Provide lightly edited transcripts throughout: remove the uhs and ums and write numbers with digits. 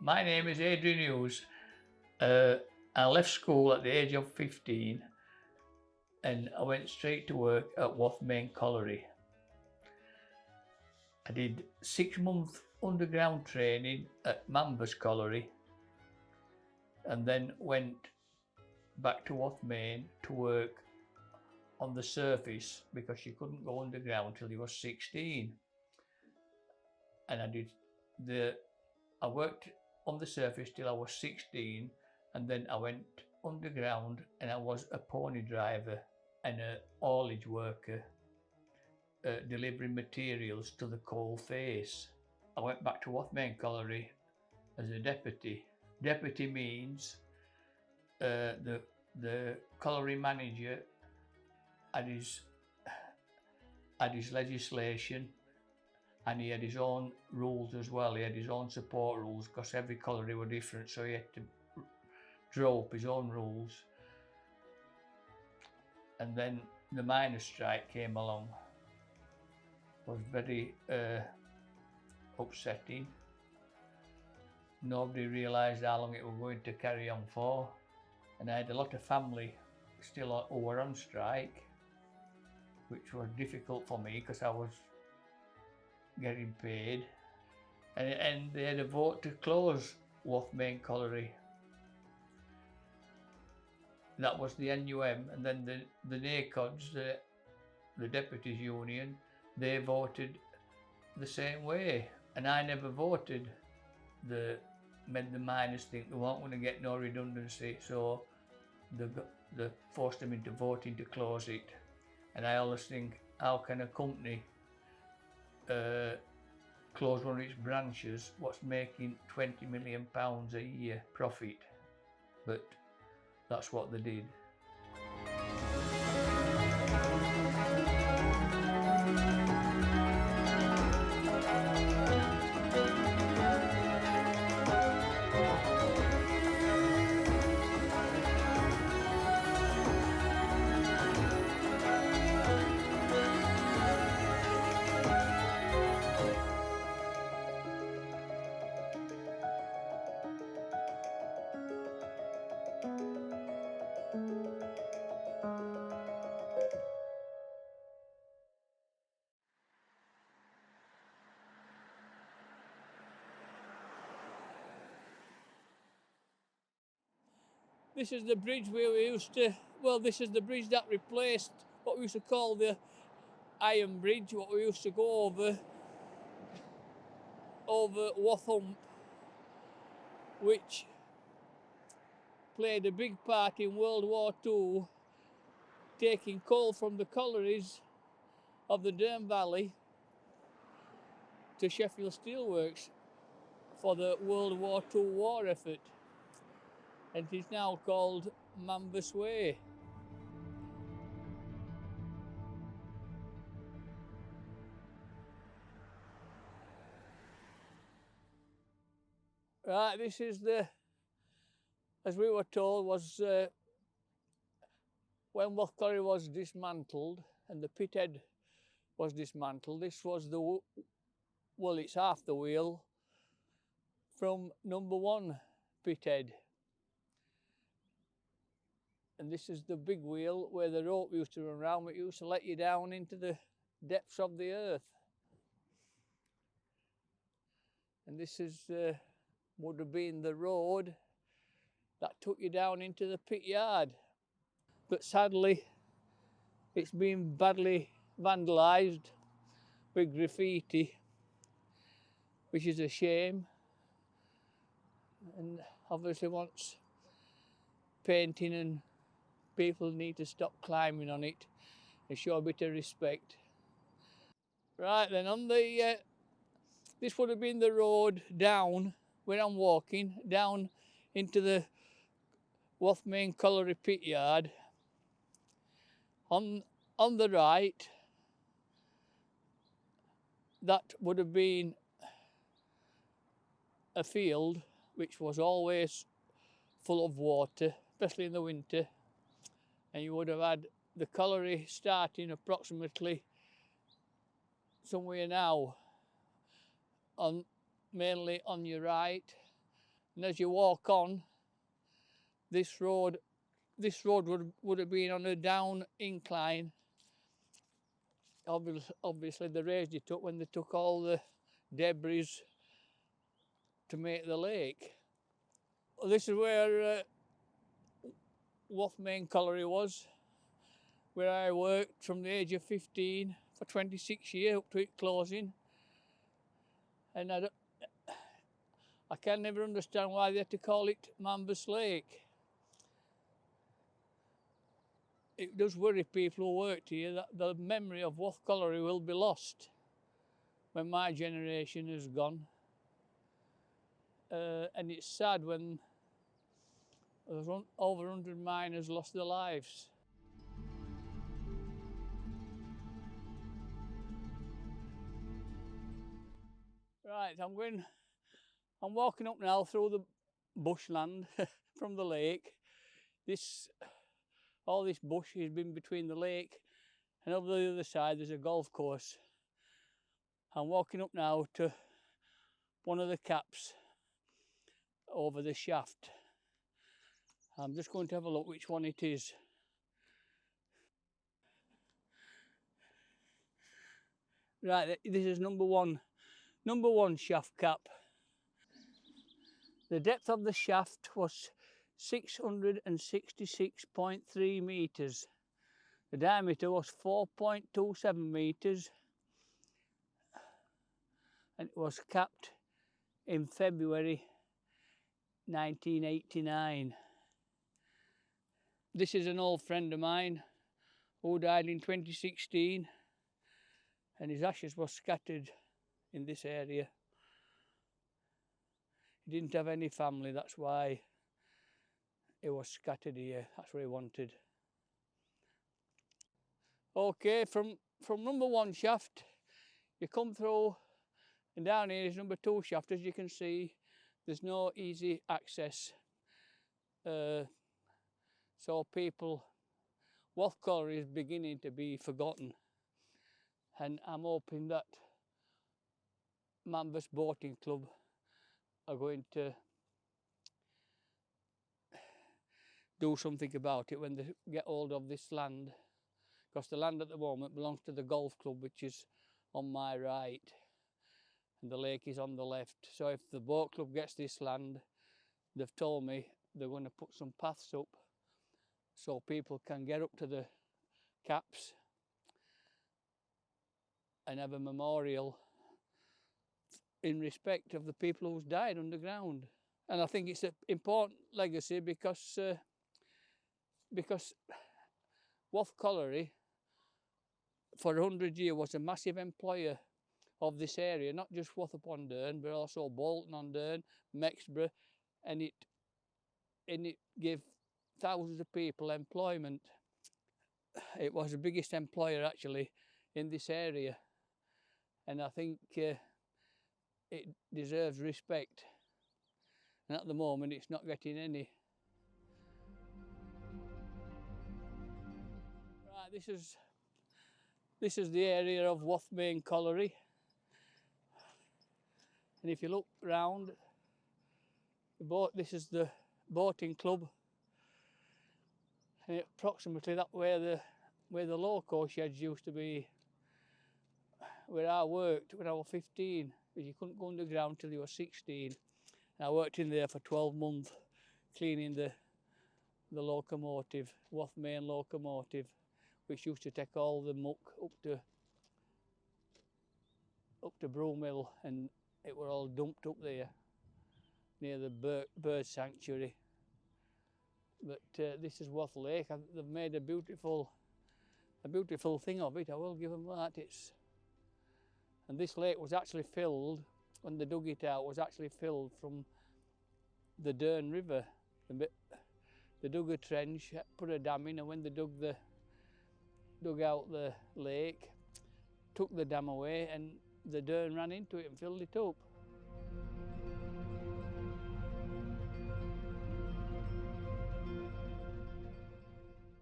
My name is Adrian Hughes. I left school at the age of 15 and I went straight to work at Wath Colliery. I did 6 months underground training at Manvers Colliery and then went back to Wath to work on the surface because you couldn't go underground till you were 16. And I worked on the surface till I was 16, and then I went underground and I was a pony driver and a haulage worker, delivering materials to the coal face. I went back to Wath Colliery as a deputy. Deputy means the colliery manager had his legislation, and he had his own rules as well. He had his own support rules because every colliery were different, so he had to draw up his own rules. And then the miners' strike came along. It was very upsetting. Nobody realised how long it was going to carry on for, and I had a lot of family still who were on strike, which was difficult for me because I was getting paid, and they had a vote to close Wath Colliery. That was the NUM, and then the NACODs, the Deputies Union, they voted the same way, and I never voted. Made the miners think they weren't going to get no redundancy, so they forced them into voting to close it. And I always think, how can a company close one of its branches what's making £20 million a year profit? But that's what they did. This is the bridge where we used to, well, this is the bridge that replaced what we used to call the Iron Bridge, what we used to go over Wath, which played a big part in World War II, taking coal from the collieries of the Dearne Valley to Sheffield Steelworks for the World War II war effort. And it is now called Manvers Way. Right, this is as we were told, was when Wath Colliery was dismantled and the pit head was dismantled, this was well, it's half the wheel from number 1 pit head. And this is the big wheel where the rope used to run around, but it used to let you down into the depths of the earth. And this is would have been the road that took you down into the pit yard. But sadly, it's been badly vandalised with graffiti, which is a shame, and obviously wants painting, and people need to stop climbing on it and show a bit of respect. Right then, on the this would have been the road down where I'm walking down into the Wath Colliery pit yard. On the right, that would have been a field which was always full of water, especially in the winter, and you would have had the colliery starting approximately somewhere now mainly on your right, And as you walk on, this road would have been on a down incline. Obviously they raised it up when they took all the debris to make the lake. This is where Wath Main Colliery was, where I worked from the age of 15 for 26 years up to it closing. And I can never understand why they had to call it Mambus Lake. It does worry people who worked here that the memory of Wath Colliery will be lost when my generation is gone. And it's sad when over 100 miners lost their lives. Right, I'm walking up now through the bushland from the lake. All this bush has been between the lake, and over the other side there's a golf course. I'm walking up now to one of the caps over the shaft. I'm just going to have a look which one it is. Right, this is number one shaft cap. The depth of the shaft was 666.3 metres. The diameter was 4.27 metres, and it was capped in February 1989. This is an old friend of mine who died in 2016, and his ashes were scattered in this area. He didn't have any family, that's why it was scattered here. That's what he wanted. Okay, from number one shaft, you come through, and down here is number two shaft. As you can see, there's no easy access. So Wath Colliery is beginning to be forgotten. And I'm hoping that Mambus Boating Club are going to do something about it when they get hold of this land, because the land at the moment belongs to the golf club, which is on my right, and the lake is on the left. So if the boat club gets this land, they've told me they're going to put some paths up so people can get up to the caps and have a memorial in respect of the people who's died underground. And I think it's an important legacy because Wath Colliery for 100 years was a massive employer of this area, not just Wath upon Dearne, but also Bolton on Dearne, Mexborough, and it gave thousands of people employment. It was the biggest employer actually in this area, and I think it deserves respect. And at the moment it's not getting any. Right, this is the area of Wath Main Colliery, and if you look round, this is the boating club, and approximately that where the loco sheds used to be, where I worked when I was 15, because you couldn't go underground till you were 16. And I worked in there for 12 months cleaning the locomotive, Wath Main locomotive, which used to take all the muck up to Broomhill, and it were all dumped up there near the bird sanctuary. But this is Wath Lake. They've made a beautiful thing of it. I will give them that. And this lake was actually filled, when they dug it out, was actually filled from the Dearne River. They dug a trench, put a dam in, and when they dug out the lake, took the dam away, and the Dearne ran into it and filled it up.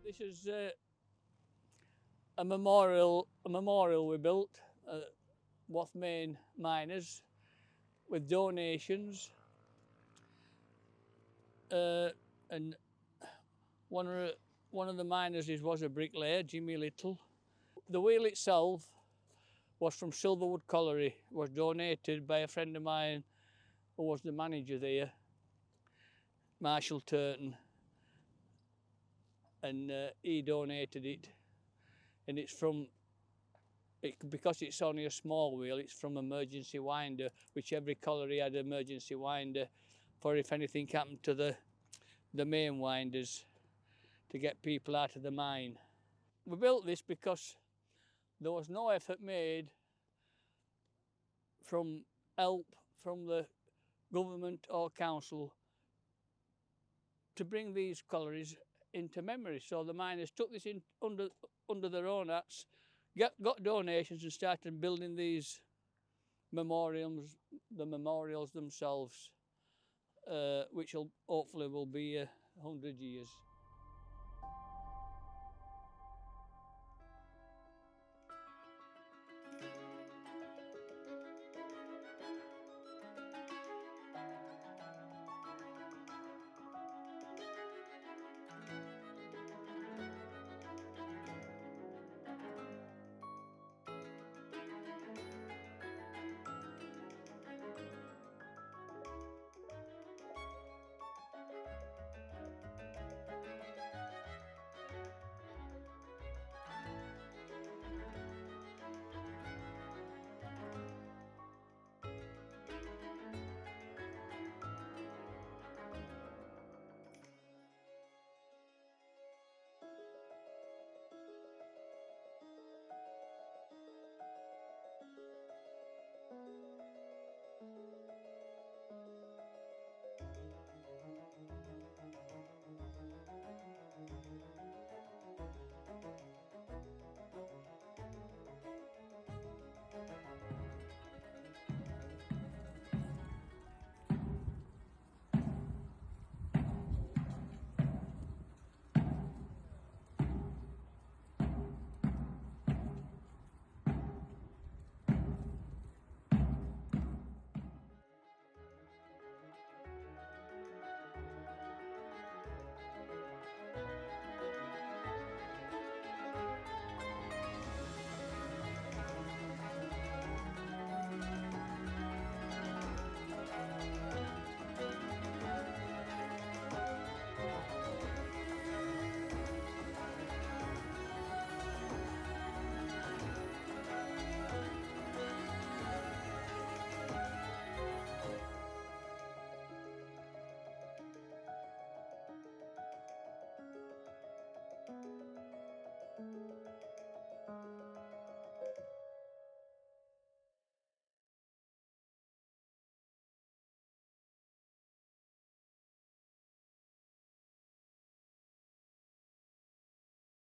This is a memorial we built, Wath Main miners, with donations. and one of the miners was a bricklayer, Jimmy Little. The wheel itself was from Silverwood Colliery, was donated by a friend of mine who was the manager there, Marshall Turton, and he donated it. And it's from, because it's only a small wheel, it's from emergency winder, which every colliery had emergency winder for if anything happened to the main winders to get people out of the mine. We built this because there was no effort made from help from the government or council to bring these collieries into memory. So the miners took this in under their own hats, got donations and started building these memorials, the memorials themselves, which hopefully will be 100 years.